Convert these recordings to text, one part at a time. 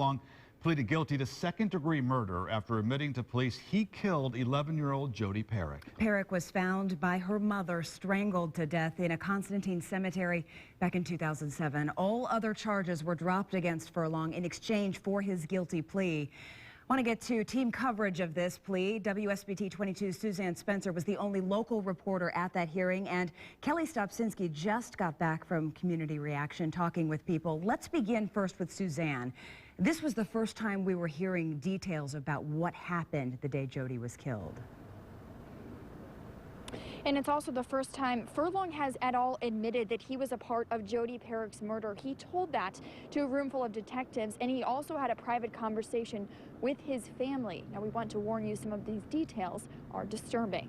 Furlong pleaded guilty to second-degree murder after admitting to police he killed 11-year-old Jodi Parrack. Parrack was found by her mother strangled to death in a Constantine cemetery back in 2007. All other charges were dropped against Furlong in exchange for his guilty plea. Want to get to team coverage of this plea. WSBT-22's Suzanne Spencer was the only local reporter at that hearing, and Kelly Stopczynski just got back from Community Reaction talking with people. Let's begin first with Suzanne. This was the first time we were hearing details about what happened the day Jodi was killed. And it's also the first time Furlong has at all admitted that he was a part of Jodi Parrack's murder. He told that to a room full of detectives, and he also had a private conversation with his family. Now, we want to warn you, some of these details are disturbing.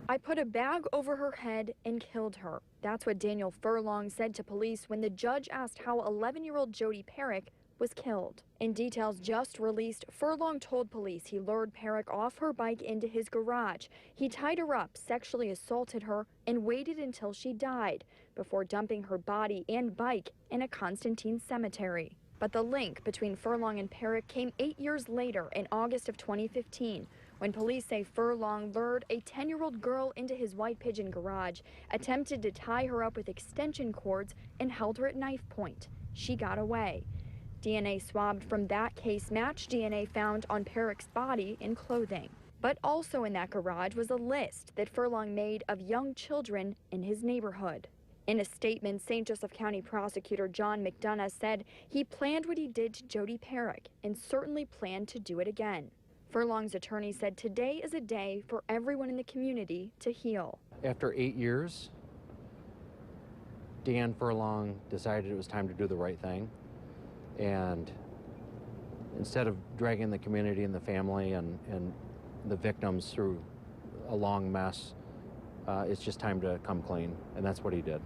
I put a bag over her head and killed her. That's what Daniel Furlong said to police when the judge asked how 11-year-old Jodi Parrack was killed. In details just released, Furlong told police he lured Parrack off her bike into his garage. He tied her up, sexually assaulted her, and waited until she died before dumping her body and bike in a Constantine cemetery. But the link between Furlong and Parrack came 8 years later in August of 2015, when police say Furlong lured a 10-year-old girl into his White Pigeon garage, attempted to tie her up with extension cords, and held her at knife point. She got away. DNA swabbed from that case matched DNA found on Parrack's body and clothing. But also in that garage was a list that Furlong made of young children in his neighborhood. In a statement, St. Joseph County Prosecutor John McDonough said he planned what he did to Jodi Parrack and certainly planned to do it again. Furlong's attorney said today is a day for everyone in the community to heal. After 8 years, Dan Furlong decided it was time to do the right thing. And instead of dragging the community and the family and the victims through a long mess, it's just time to come clean, and that's what he did.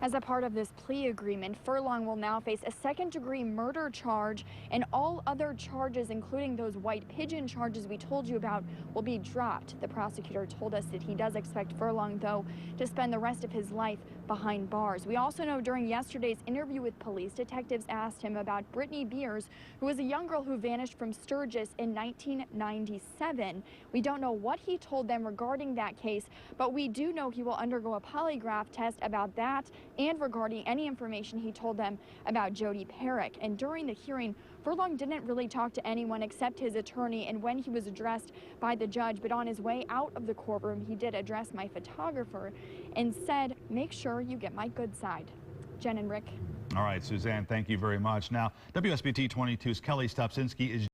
As a part of this plea agreement, Furlong will now face a second-degree murder charge, and all other charges, including those White Pigeon charges we told you about, will be dropped. The prosecutor told us that he does expect Furlong, though, to spend the rest of his life behind bars. We also know during yesterday's interview with police, detectives asked him about Brittany Beers, who was a young girl who vanished from Sturgis in 1997. We don't know what he told them regarding that case, but we do know he will undergo a polygraph test about that and regarding any information he told them about Jodi Parrack. And during the hearing, Furlong didn't really talk to anyone except his attorney and when he was addressed by the judge. But on his way out of the courtroom, he did address my photographer and said, "Make sure you get my good side." Jen and Rick. All right, Suzanne, thank you very much. Now, WSBT 22's Kelly Stopczynski is